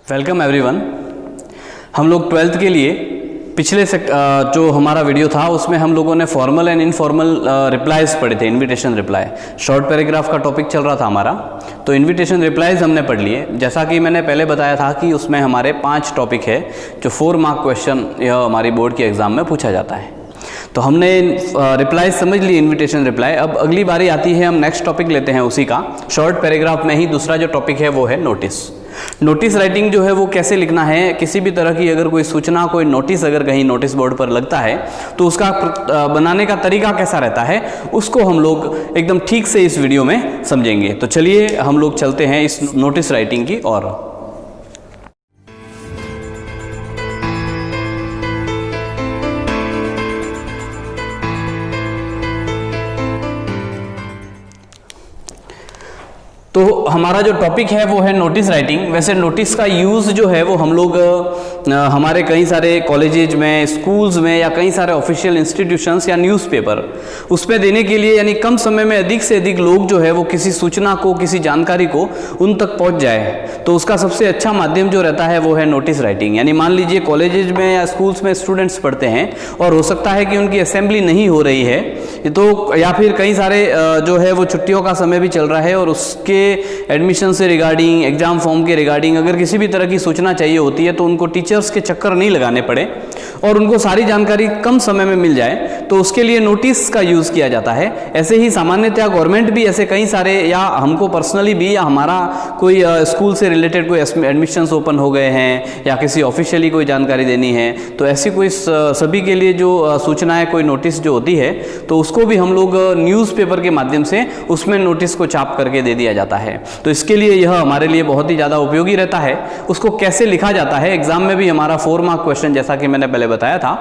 Welcome everyone. हम लोग 12th के लिए पिछले जो हमारा वीडियो था उसमें हम लोगों ने फॉर्मल एंड इनफॉर्मल रिप्लाईज पढ़े थे। इनविटेशन रिप्लाई शॉर्ट पैराग्राफ का टॉपिक चल रहा था हमारा, तो इनविटेशन रिप्लाईज हमने पढ़ लिए। जैसा कि मैंने पहले बताया था कि उसमें हमारे 5 टॉपिक है जो 4 मार्क क्वेश्चन यह हमारी बोर्ड के एग्जाम में पूछा जाता है। तो हमने रिप्लाई समझ ली, इनविटेशन रिप्लाई। अब अगली बारी आती है, हम नेक्स्ट टॉपिक लेते हैं उसी का। शॉर्ट पैराग्राफ में ही दूसरा जो टॉपिक है वो है नोटिस। नोटिस राइटिंग जो है वो कैसे लिखना है, किसी भी तरह की अगर कोई सूचना, कोई नोटिस अगर कहीं नोटिस बोर्ड पर लगता है तो उसका बनाने का तरीका कैसा रहता है, उसको हम लोग एकदम ठीक से इस वीडियो में समझेंगे। तो चलिए हम लोग चलते हैं इस नोटिस राइटिंग की ओर। तो हमारा जो टॉपिक है वो है नोटिस राइटिंग। वैसे नोटिस का यूज़ जो है वो हम लोग हमारे कई सारे कॉलेजेज में, स्कूल्स में या कई सारे ऑफिशियल इंस्टीट्यूशंस या न्यूज़पेपर उस पर देने के लिए, यानी कम समय में अधिक से अधिक लोग जो है वो किसी सूचना को, किसी जानकारी को उन तक पहुंच जाए, तो उसका सबसे अच्छा माध्यम जो रहता है वो है नोटिस राइटिंग। यानी मान लीजिए कॉलेजेज में या स्कूल्स में स्टूडेंट्स पढ़ते हैं और हो सकता है कि उनकी असेंबली नहीं हो रही है, तो या फिर कई सारे जो है वो छुट्टियों का समय भी चल रहा है और उसके एडमिशन से रिगार्डिंग, एग्जाम फॉर्म के रिगार्डिंग अगर किसी भी तरह की सूचना चाहिए होती है तो उनको टीचर्स के चक्कर नहीं लगाने पड़े और उनको सारी जानकारी कम समय में मिल जाए, तो उसके लिए नोटिस का यूज़ किया जाता है। ऐसे ही सामान्यतः गवर्नमेंट भी ऐसे कई सारे, या हमको पर्सनली भी, या हमारा कोई स्कूल से रिलेटेड कोई एडमिशन्स ओपन हो गए हैं या किसी ऑफिशियली कोई जानकारी देनी है, तो ऐसी कोई सभी के लिए जो सूचनाएं, कोई नोटिस जो होती है, तो उसको भी हम लोग न्यूज़पेपर के माध्यम से उसमें नोटिस को छाप करके दे दिया जाता है। तो इसके लिए यह हमारे लिए बहुत ही ज़्यादा उपयोगी रहता है। उसको कैसे लिखा जाता है, एग्जाम में भी हमारा 4 मार्क क्वेश्चन, जैसा कि मैंने पहले बताया था,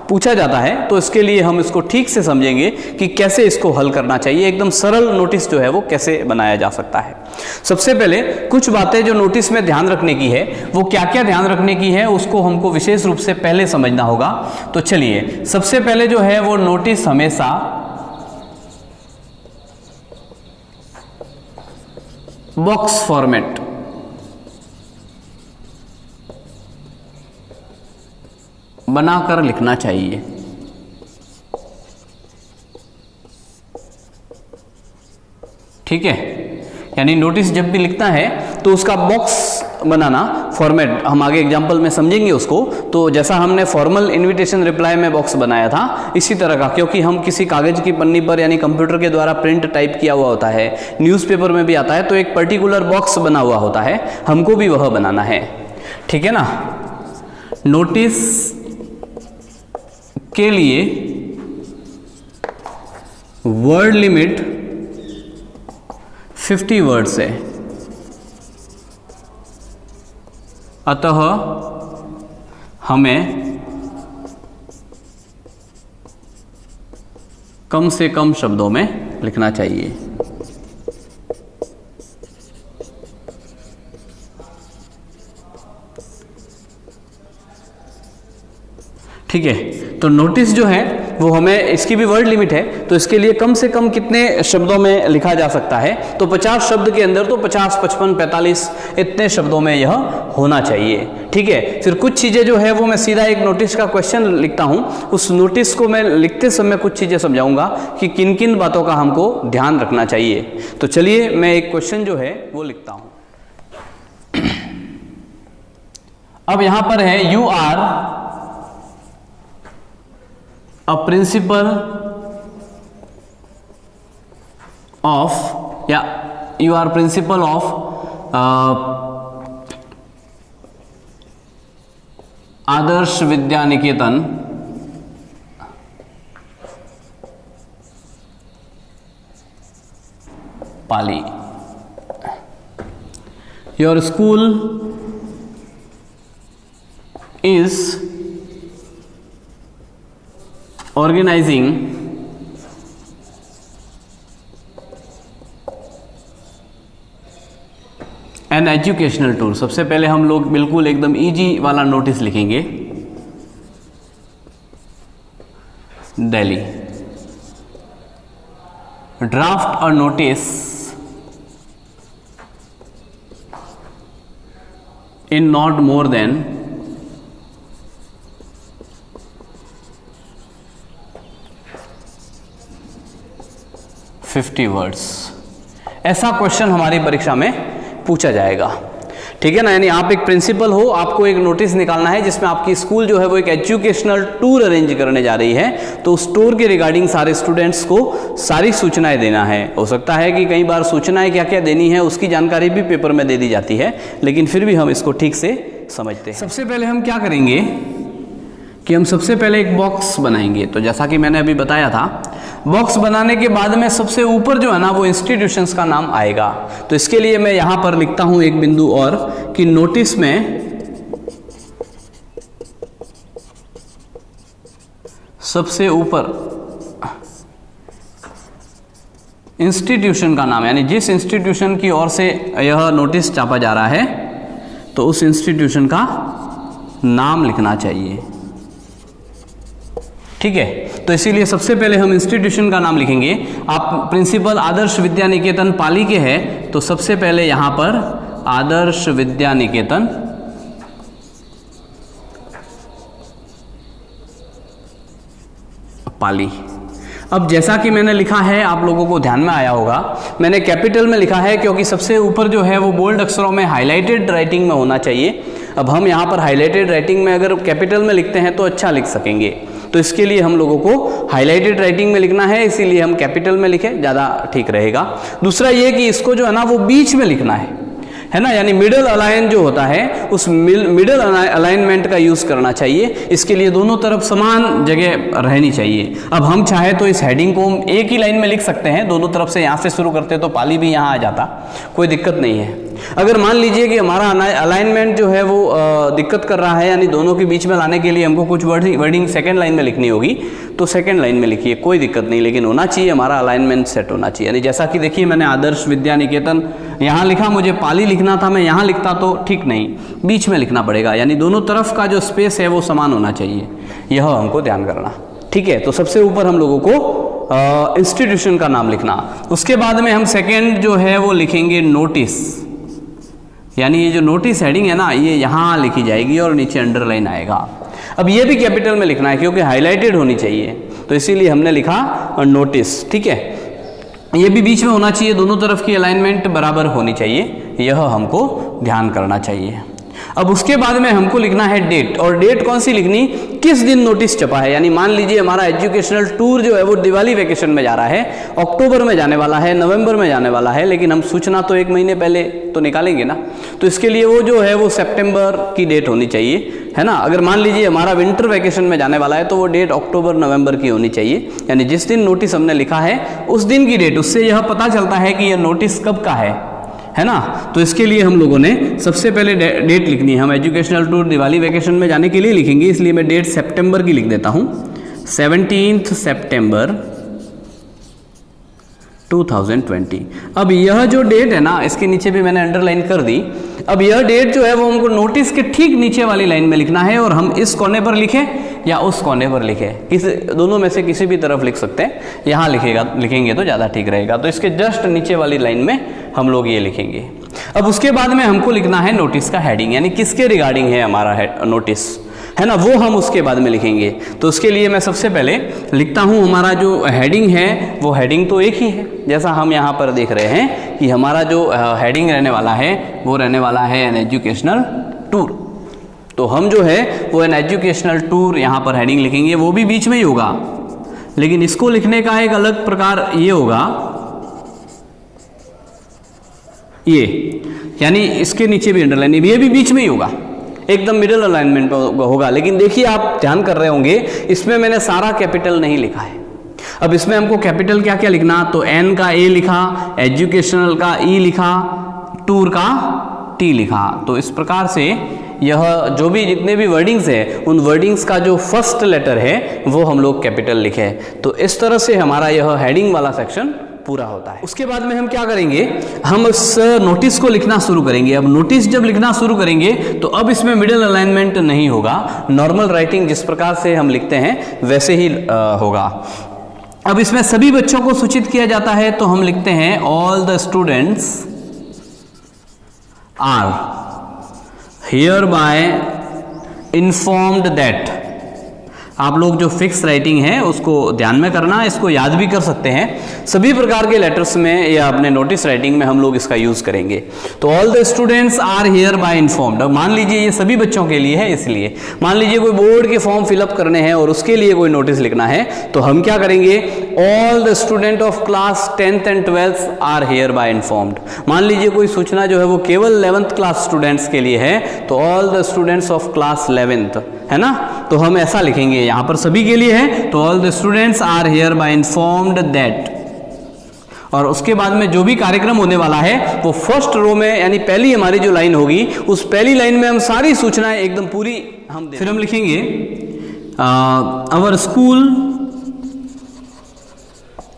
पूछा जाता है। तो इसके लिए हम इसको ठीक से समझेंगे कि कैसे इसको हल करना चाहिए, एकदम सरल नोटिस जो है वो कैसे बनाया जा सकता है। सबसे पहले कुछ बातें जो नोटिस में ध्यान रखने की है, वो क्या क्या ध्यान रखने की है, उसको हमको विशेष रूप से पहले समझना होगा। तो चलिए, सबसे पहले जो है वो नोटिस हमेशा बॉक्स फॉर्मेट बनाकर लिखना चाहिए। ठीक है, यानी नोटिस जब भी लिखता है तो उसका बॉक्स बनाना, फॉर्मेट हम आगे एग्जांपल में समझेंगे उसको। तो जैसा हमने फॉर्मल इनविटेशन रिप्लाई में बॉक्स बनाया था, इसी तरह का, क्योंकि हम किसी कागज की पन्नी पर यानी कंप्यूटर के द्वारा प्रिंट टाइप किया हुआ होता है, न्यूज़पेपर में भी आता है, तो एक पर्टिकुलर बॉक्स बना हुआ होता है, हमको भी वह बनाना है। ठीक है ना। नोटिस के लिए वर्ड लिमिट 50 वर्ड्स है, अतः हमें कम से कम शब्दों में लिखना चाहिए। ठीक है, तो नोटिस जो है वो हमें, इसकी भी वर्ड लिमिट है, तो इसके लिए कम से कम कितने शब्दों में लिखा जा सकता है, तो 50 शब्द के अंदर, तो 50, 55, 45 इतने शब्दों में यह होना चाहिए। ठीक है, फिर कुछ चीज़ें जो है वो मैं सीधा एक नोटिस का क्वेश्चन लिखता हूं, उस नोटिस को मैं लिखते समय कुछ चीज़ें समझाऊंगा कि किन किन बातोthe का हमको ध्यान रखना चाहिए। तो चलिए मैं एक क्वेश्चन जो है वो लिखता हूं। अब यहां पर है, you are a principle of, या you are principal of Adarsh Vidya Niketan Pali. Your school is organizing an educational tour. सबसे पहले हम लोग बिल्कुल एकदम इजी वाला नोटिस लिखेंगे, Delhi. Draft a notice in not more than 50 words. ऐसा क्वेश्चन हमारी परीक्षा में पूछा जाएगा, ठीक है ना। यानी आप एक प्रिंसिपल हो, आपको एक नोटिस निकालना है जिसमें आपकी स्कूल जो है वो एक एजुकेशनल टूर अरेंज करने जा रही है, तो उस टूर के रिगार्डिंग सारे स्टूडेंट्स को सारी सूचनाएं देना है। हो सकता है कि कई बार सूचनाएं क्या क्या देनी है उसकी जानकारी भी पेपर में दे दी जाती है, लेकिन फिर भी हम इसको ठीक से समझते हैं। सबसे पहले हम क्या करेंगे कि हम सबसे पहले एक बॉक्स बनाएंगे। तो जैसा कि मैंने अभी बताया था, बॉक्स बनाने के बाद में सबसे ऊपर जो है ना वो इंस्टीट्यूशंस का नाम आएगा। तो इसके लिए मैं यहां पर लिखता हूं एक बिंदु और कि नोटिस में सबसे ऊपर इंस्टीट्यूशन का नाम, यानी जिस इंस्टीट्यूशन की ओर से यह नोटिस छापा जा रहा है तो उस इंस्टीट्यूशन का नाम लिखना चाहिए, ठीक है। तो इसीलिए सबसे पहले हम इंस्टीट्यूशन का नाम लिखेंगे। आप प्रिंसिपल आदर्श विद्या निकेतन पाली के हैं, तो सबसे पहले यहां पर आदर्श विद्या निकेतन पाली। अब जैसा कि मैंने लिखा है, आप लोगों को ध्यान में आया होगा, मैंने कैपिटल में लिखा है क्योंकि सबसे ऊपर जो है वो बोल्ड अक्षरों में हाईलाइटेड राइटिंग में होना चाहिए। अब हम यहाँ पर हाईलाइटेड राइटिंग में अगर कैपिटल में लिखते हैं तो अच्छा लिख सकेंगे, तो इसके लिए हम लोगों को हाईलाइटेड राइटिंग में लिखना है, इसीलिए हम कैपिटल में लिखें, ज़्यादा ठीक रहेगा। दूसरा ये कि इसको जो है ना वो बीच में लिखना है ना, यानी मिडल अलाइन जो होता है उस मिडल अलाइनमेंट का यूज करना चाहिए। इसके लिए दोनों तरफ समान जगह रहनी चाहिए। अब हम चाहे तो इस हेडिंग को हम एक ही लाइन में लिख सकते हैं, दोनों तरफ से यहाँ से शुरू करते तो पाली भी यहाँ आ जाता, कोई दिक्कत नहीं है। अगर मान लीजिए कि हमारा अलाइनमेंट जो है वो दिक्कत कर रहा है, यानी दोनों के बीच में लाने के लिए हमको कुछ वर्डिंग सेकंड लाइन में लिखनी होगी, तो सेकंड लाइन में लिखिए, कोई दिक्कत नहीं, लेकिन होना चाहिए हमारा अलाइनमेंट सेट होना चाहिए। यानी जैसा कि देखिए मैंने आदर्श विद्या निकेतन यहाँ लिखा, मुझे पाली लिखना था, मैं यहाँ लिखता तो ठीक नहीं, बीच में लिखना पड़ेगा, यानी दोनों तरफ का जो स्पेस है वो समान होना चाहिए, यह हमको ध्यान करना, ठीक है। तो सबसे ऊपर हम लोगों को इंस्टीट्यूशन का नाम लिखना, उसके बाद में हम सेकेंड जो है वो लिखेंगे नोटिस, यानी ये जो नोटिस हेडिंग है ना ये यहाँ लिखी जाएगी और नीचे अंडरलाइन आएगा। अब ये भी कैपिटल में लिखना है क्योंकि हाईलाइटेड होनी चाहिए, तो इसीलिए हमने लिखा नोटिस, ठीक है। ये भी बीच में होना चाहिए, दोनों तरफ की अलाइनमेंट बराबर होनी चाहिए, यह हमको ध्यान करना चाहिए। अब उसके बाद में हमको लिखना है डेट, और डेट कौन सी लिखनी, किस दिन नोटिस छपा है। यानी मान लीजिए हमारा एजुकेशनल टूर जो है वो दिवाली वेकेशन में जा रहा है, अक्टूबर में जाने वाला है, नवंबर में जाने वाला है, लेकिन हम सूचना तो एक महीने पहले तो निकालेंगे ना, तो इसके लिए वो जो है वो सितंबर की डेट होनी चाहिए, है ना। अगर मान लीजिए हमारा विंटर वेकेशन में जाने वाला है तो वो डेट अक्टूबर नवंबर की होनी चाहिए, यानी जिस दिन नोटिस हमने लिखा है उस दिन की डेट, उससे यह पता चलता है कि यह नोटिस कब का है ना। तो इसके लिए हम लोगों ने सबसे पहले डेट लिखनी है। हम एजुकेशनल टूर दिवाली वेकेशन में जाने के लिए लिखेंगे, इसलिए मैं डेट सितंबर की लिख देता हूँ, 17 सितंबर 2020। अब यह जो डेट है ना इसके नीचे भी मैंने अंडरलाइन कर दी। अब यह डेट जो है वो हमको नोटिस के ठीक नीचे वाली लाइन में लिखना है, और हम इस कोने पर लिखें या उस कोने पर लिखें, किसी दोनों में से किसी भी तरफ लिख सकते हैं, यहाँ लिखेंगे तो ज़्यादा ठीक रहेगा। तो इसके जस्ट नीचे वाली लाइन में हम लोग ये लिखेंगे। अब उसके बाद में हमको लिखना है नोटिस का हेडिंग, यानी किसके रिगार्डिंग है हमारा नोटिस, है ना, वो हम उसके बाद में लिखेंगे। तो उसके लिए मैं सबसे पहले लिखता हूँ हमारा जो हेडिंग है वो हेडिंग तो एक ही है, जैसा हम यहाँ पर देख रहे हैं कि हमारा जो हेडिंग रहने वाला है वो रहने वाला है एन एजुकेशनल टूर। तो हम जो है वो एन एजुकेशनल टूर यहाँ पर हेडिंग लिखेंगे, वो भी बीच में ही होगा, लेकिन इसको लिखने का एक अलग प्रकार ये होगा, ये यानी इसके नीचे भी अंडरलाइन, ये भी बीच में ही होगा, एकदम मिडिल अलाइनमेंट होगा। लेकिन देखिए आप ध्यान कर रहे होंगे इसमें मैंने सारा कैपिटल नहीं लिखा है। अब इसमें हमको कैपिटल क्या क्या लिखना, तो एन का ए लिखा, एजुकेशनल का ई लिखा, टूर का टी लिखा। तो इस प्रकार से यह जो भी जितने भी वर्डिंग्स है उन वर्डिंग्स का जो फर्स्ट लेटर है वो हम लोग कैपिटल लिखे। तो इस तरह से हमारा यह हेडिंग वाला सेक्शन पूरा होता है। उसके बाद में हम क्या करेंगे, हम इस नोटिस को लिखना शुरू करेंगे। अब नोटिस जब लिखना शुरू करेंगे तो अब इसमें मिडिल अलाइनमेंट नहीं होगा, नॉर्मल राइटिंग जिस प्रकार से हम लिखते हैं वैसे ही होगा। अब इसमें सभी बच्चों को सूचित किया जाता है, तो हम लिखते हैं all the students are hereby informed that, आप लोग जो फिक्स राइटिंग है उसको ध्यान में करना, इसको याद भी कर सकते हैं। सभी प्रकार के लेटर्स में या अपने नोटिस राइटिंग में हम लोग इसका यूज करेंगे। तो all the students are hereby informed. अब मान लीजिए ये सभी बच्चों के लिए है, इसलिए मान लीजिए कोई बोर्ड के फॉर्म फिलअप करने हैं और उसके लिए कोई नोटिस लिखना है, तो हम क्या करेंगे, all the student of class 10th and 12th are hereby informed. मान लीजिए कोई सूचना जो है वो केवल 11th क्लास स्टूडेंट्स के लिए है, तो all the students of class 11th, है ना, तो हम ऐसा लिखेंगे। यहां पर सभी के लिए है, तो all the students are hereby informed that. और उसके बाद में जो भी कार्यक्रम होने वाला है वो फर्स्ट रो में, यानी पहली हमारी जो लाइन होगी उस पहली लाइन में हम सारी सूचनाएं एकदम पूरी हम फिर हम लिखेंगे our school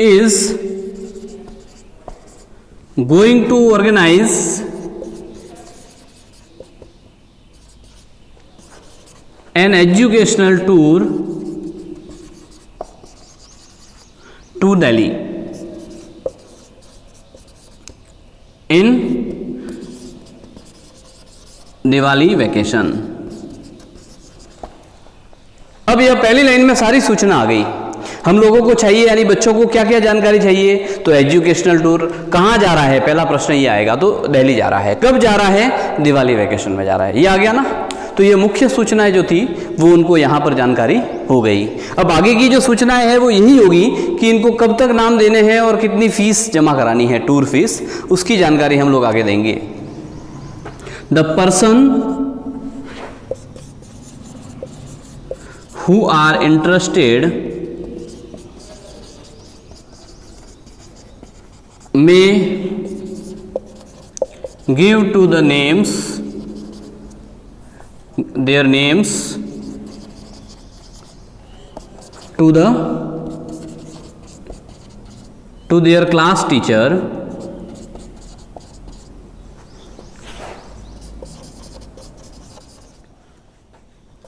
is going to organise an educational tour to Delhi in Diwali vacation. अब यह पहली लाइन में सारी सूचना आ गई। हम लोगों को चाहिए, यानी बच्चों को क्या क्या जानकारी चाहिए, तो एजुकेशनल टूर कहाँ जा रहा है, पहला प्रश्न ये आएगा, तो दिल्ली जा रहा है। कब जा रहा है, दिवाली वैकेशन में जा रहा है। ये आ गया ना, तो ये मुख्य सूचनाएं जो थी वो उनको यहाँ पर जानकारी हो गई। अब आगे की जो सूचनाएं है वो यही होगी कि इनको कब तक नाम देने हैं और कितनी फीस जमा करानी है, टूर फीस, उसकी जानकारी हम लोग आगे देंगे। The person who are interested may give to the names their names to their class teacher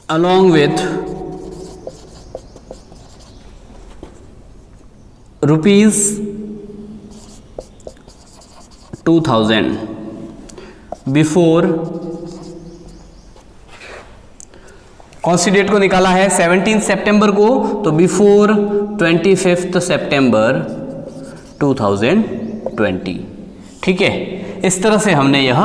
along with rupees 2000 before, कौन सी डेट को निकाला है, 17 सितंबर को, तो बिफोर 25 सितंबर 2020। ठीक है, इस तरह से हमने यह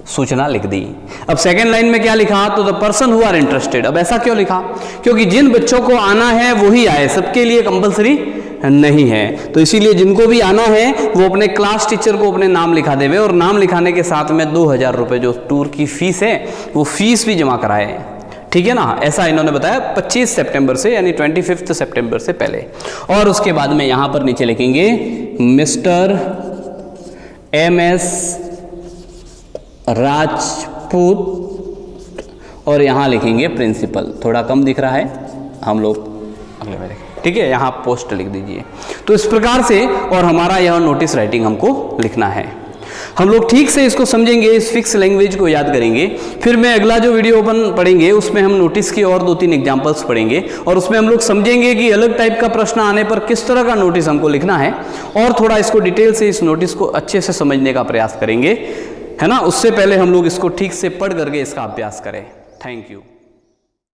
सूचना लिख दी। अब सेकेंड लाइन में क्या लिखा, तो the person who are interested. अब ऐसा क्यों लिखा, क्योंकि जिन बच्चों को आना है वही आए, सबके लिए कंपलसरी नहीं है, तो इसीलिए जिनको भी आना है वो अपने क्लास टीचर को अपने नाम लिखा देवे, और नाम लिखाने के साथ में 2000 रुपये जो टूर की फीस है वो फीस भी जमा कराए। ठीक है ना, ऐसा इन्होंने बताया 25 सितंबर से, यानी 25 सितंबर से पहले। और उसके बाद में यहां पर नीचे लिखेंगे मिस्टर MS राजपूत, और यहां लिखेंगे प्रिंसिपल। थोड़ा कम दिख रहा है, हम लोग अगले में देखें। ठीक है, यहाँ पोस्ट लिख दीजिए। तो इस प्रकार से, और हमारा यह नोटिस राइटिंग हमको लिखना है। हम लोग ठीक से इसको समझेंगे, इस फिक्स लैंग्वेज को याद करेंगे। फिर मैं अगला जो वीडियो अपन पढ़ेंगे उसमें हम नोटिस की और 2-3 एग्जांपल्स पढ़ेंगे, और उसमें हम लोग समझेंगे कि अलग टाइप का प्रश्न आने पर किस तरह का नोटिस हमको लिखना है, और थोड़ा इसको डिटेल से इस नोटिस को अच्छे से समझने का प्रयास करेंगे, है ना। उससे पहले हम लोग इसको ठीक से पढ़ करके इसका अभ्यास करें। Thank you.